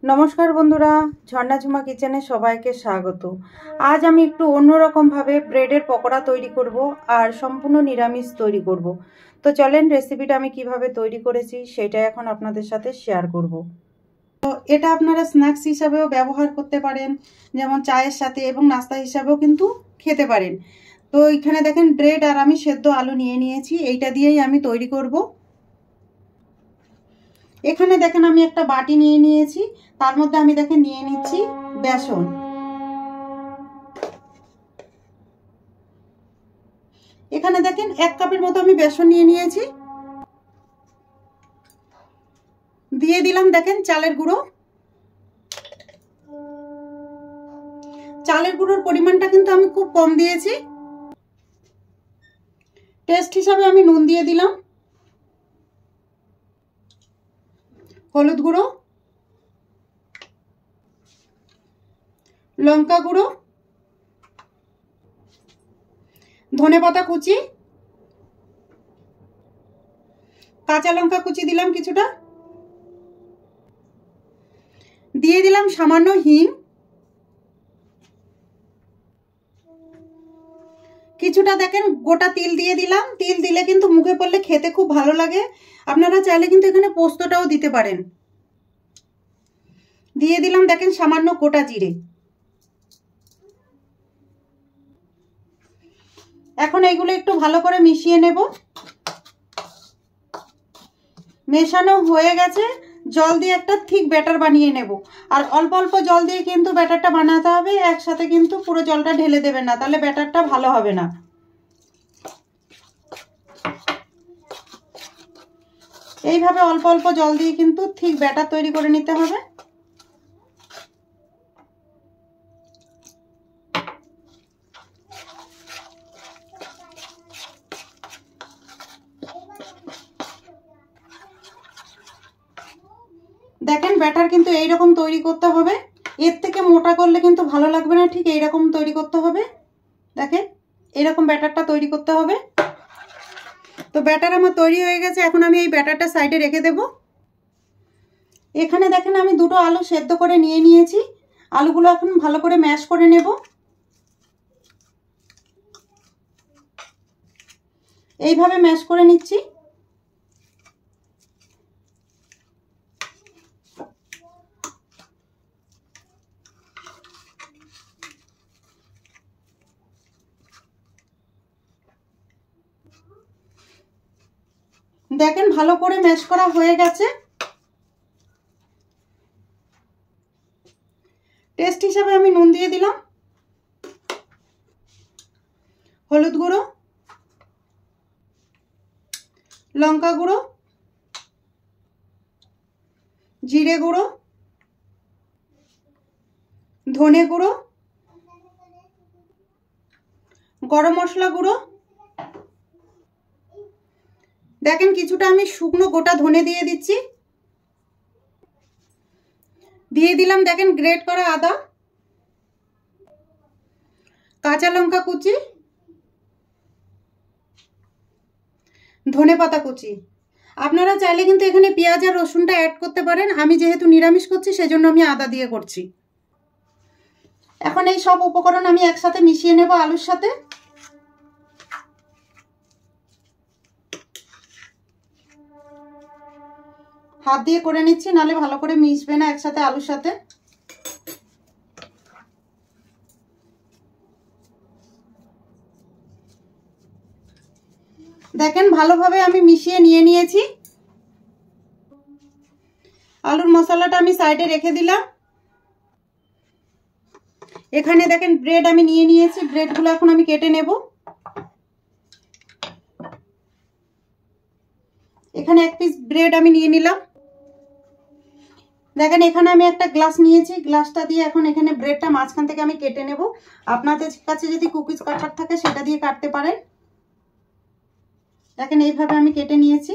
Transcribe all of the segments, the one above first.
নমস্কার বন্ধুরা, ঝর্ণা ঝুমা কিচেনে সবাইকে স্বাগত। আজ আমি একটু অন্যরকমভাবে ব্রেডের পকোড়া তৈরি করব আর সম্পূর্ণ নিরামিষ তৈরি করব। তো চলেন রেসিপিটা আমি কিভাবে তৈরি করেছি সেটা এখন আপনাদের সাথে শেয়ার করব। তো এটা আপনারা স্ন্যাক্স হিসাবেও ব্যবহার করতে পারেন, যেমন চায়ের সাথে, এবং নাস্তা হিসাবেও কিন্তু খেতে পারেন। তো এখানে দেখেন ব্রেড আর আমি সেদ্ধ আলু নিয়ে নিয়েছি, এইটা দিয়েই আমি তৈরি করব। এখানে দেখেন আমি একটা বাটি নিয়ে নিয়েছি, তার মধ্যে আমি দেখেন নিয়ে নিচ্ছি বেসন। এখানে দেখেন 1 কাপের মতো আমি বেসন নিয়ে নিয়েছি। দিয়ে দিলাম দেখেন চালের গুঁড়ো। চালের গুঁড়োর পরিমাণটা কিন্তু আমি খুব কম দিয়েছি। টেস্ট হিসাবে আমি নুন দিয়ে দিলাম, হলুদ গুঁড়ো, লঙ্কা গুঁড়ো, ধনেপাতা কুচি, কাঁচা লঙ্কা কুচি দিলাম কিছুটা, দিয়ে দিলাম সামান্য হিং, কিছুটা দেখেন গোটা তিল দিয়ে দিলাম। তিল দিলে কিন্তু মুখে পড়লে খেতে খুব ভালো লাগে। আপনারা চাইলে কিন্তু এখানে পোস্তটাও দিতে পারেন। দিয়ে দিলাম দেখেন সামান্য গোটা জিরে। এখন এইগুলো একটু ভালো করে মিশিয়ে নেব। মেশানো হয়ে গেছে, জল দিয়ে একটা ঠিক ব্যাটার বানিয়ে নেব। আর অল্প অল্প জল দিয়ে কিন্তু ব্যাটারটা বানাতে হবে, একসাথে কিন্তু পুরো জলটা ঢেলে দেবেন না, তাহলে ব্যাটারটা ভালো হবে না। এইভাবে অল্প অল্প জল দিয়ে কিন্তু ঠিক ব্যাটার তৈরি করে নিতে হবে। দেখেন ব্যাটার কিন্তু এইরকম তৈরি করতে হবে, এর থেকে মোটা করলে কিন্তু ভালো লাগবে না, ঠিক এইরকম তৈরি করতে হবে। দেখেন এইরকম ব্যাটারটা তৈরি করতে হবে। তো ব্যাটার আমার তৈরি হয়ে গেছে, এখন আমি এই ব্যাটারটা সাইডে রেখে দেব। এখানে দেখেন আমি দুটো আলু সেদ্ধ করে নিয়ে নিয়েছি, আলুগুলো এখন ভালো করে ম্যাশ করে নেব। এইভাবে ম্যাশ করে নিচ্ছি। দেখেন ভালো করে ম্যাশ করা হয়ে গেছে। টেস্ট হিসাবে আমি নুন দিয়ে দিলাম, হলুদ গুঁড়ো, লঙ্কা গুঁড়ো, জিরে গুঁড়ো, ধনে গুঁড়ো, গরম মশলা গুঁড়ো। দেখেন কিছুটা আমি শুকনো গোটা ধনে দিয়ে দিচ্ছি। দিয়ে দিলাম দেখেন গ্রেট করা আদা, কাঁচা লঙ্কা কুচি, ধনেপাতা কুচি। আপনারা চাইলে কিন্তু এখানে পেঁয়াজ আর রসুনটা অ্যাড করতে পারেন, আমি যেহেতু নিরামিষ করছি সেজন্য আমি আদা দিয়ে করছি। এখন এই সব উপকরণ আমি একসাথে মিশিয়ে নেব আলুর সাথে। হাত দিয়ে করে নিচ্ছি, নালে ভালো করে মিশবে না একসাথে আলুর সাথে। দেখেন ভালোভাবে আমি মিশিয়ে নিয়ে নিয়েছি। আলুর মশলাটা আমি সাইডে রেখে দিলাম। এখানে দেখেন ব্রেড আমি নিয়ে নিয়েছি, ব্রেডগুলো এখন আমি কেটে নেব। এখানে 1 পিস ব্রেড আমি নিয়ে নিলাম। দেখেন এখানে আমি একটা গ্লাস নিয়েছি, গ্লাসটা দিয়ে এখন এখানে ব্রেডটা মাঝখান থেকে আমি কেটে নেব। আপনাদের কাছে যদি কুকিজ কাটার থাকে সেটা দিয়ে কাটতে পারেন। দেখেন এইভাবে আমি কেটে নিয়েছি।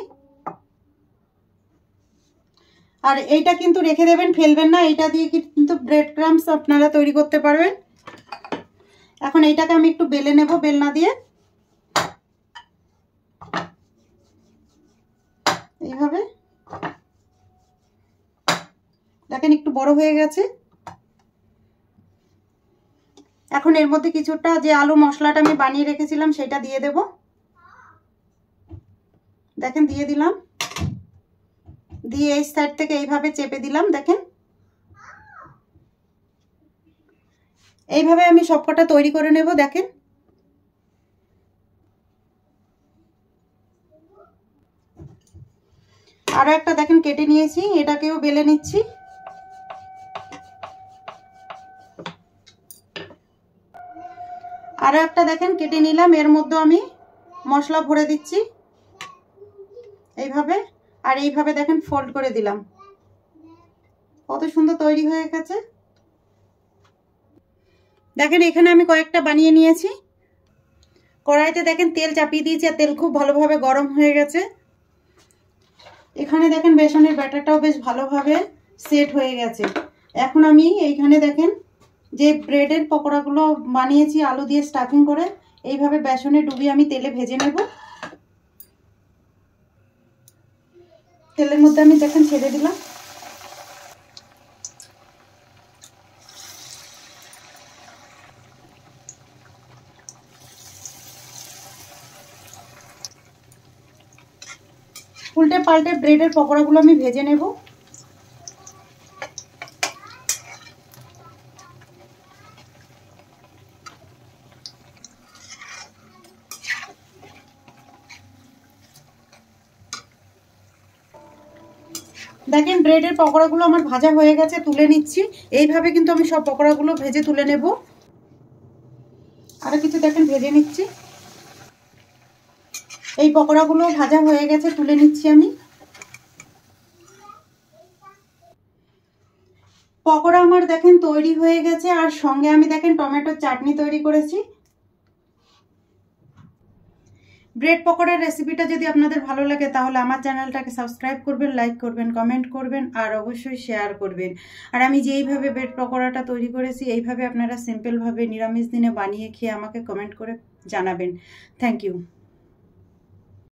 আর এইটা কিন্তু রেখে দেবেন, ফেলবেন না, এইটা দিয়ে কিন্তু ব্রেড ক্রাম্বস আপনারা তৈরি করতে পারবেন। এখন এইটাকে আমি একটু বেলে নেব বেলনা দিয়ে, এইভাবে। দেখেন একটু বড় হয়ে গেছে। এখন এর মধ্যে কিছুটা যে আলু মশলাটা আমি বানিয়ে রেখেছিলাম সেটা দিয়ে দেব। দেখেন দিয়ে দিলাম, দিয়ে এই সাইড থেকে এইভাবে চেপে দিলাম। দেখেন এইভাবে আমি সবকটা তৈরি করে নেব। দেখেন আরো একটা দেখেন কেটে নিয়েছি, এটাকেও বেলে নিচ্ছি। আরো একটা দেখেন কেটে নিলাম, এর মধ্যে আমি মশলা ভরে দিচ্ছি এইভাবে, আর এইভাবে দেখেন ফোল্ড করে দিলাম। কত সুন্দর তৈরি হয়ে গেছে। দেখেন এখানে আমি কয়েকটা বানিয়ে নিয়েছি। কড়াইতে দেখেন তেল চাপিয়ে দিয়েছি, আর তেল খুব ভালোভাবে গরম হয়ে গেছে। এখানে দেখেন বেসনের ব্যাটারটাও বেশ ভালোভাবে সেট হয়ে গেছে। এখন আমি এইখানে দেখেন যে ব্রেডের পকোড়াগুলো বানিয়েছি আলু দিয়ে স্টাফিং করে, এইভাবে বেসনে ডুবিয়ে আমি তেলে ভেজে নেব। তেলের মধ্যে আমি দেখেন ছেড়ে দিলাম। উল্টে পাল্টে ব্রেডের পকোড়াগুলো আমি ভেজে নেব। দেখেন ব্রেডের পকোড়াগুলো আমার ভাজা হয়ে গেছে, তুলে নিচ্ছি। এইভাবে কিন্তু আমি সব পকোড়াগুলো ভেজে তুলে নেব। আরো কিছু দেখেন ভেজে নিচ্ছি। এই পকোড়াগুলো ভাজা হয়ে গেছে, তুলে নিচ্ছি আমি। পকোড়া আমার দেখেন তৈরি হয়ে গেছে, আর সঙ্গে আমি দেখেন টমেটোর চাটনি তৈরি করেছি। ব্রেড পকোড়ার রেসিপিটা যদি আপনাদের ভালো লাগে তাহলে আমার চ্যানেলটাকে সাবস্ক্রাইব করবেন, লাইক করবেন, কমেন্ট করবেন, আর অবশ্যই শেয়ার করবেন। আর আমি যেইভাবে ব্রেড পকোড়াটা তৈরি করেছি এইভাবে আপনারা সিম্পলভাবে নিরামিষ দিনে বানিয়ে খেয়ে আমাকে কমেন্ট করে জানাবেন। Thank you.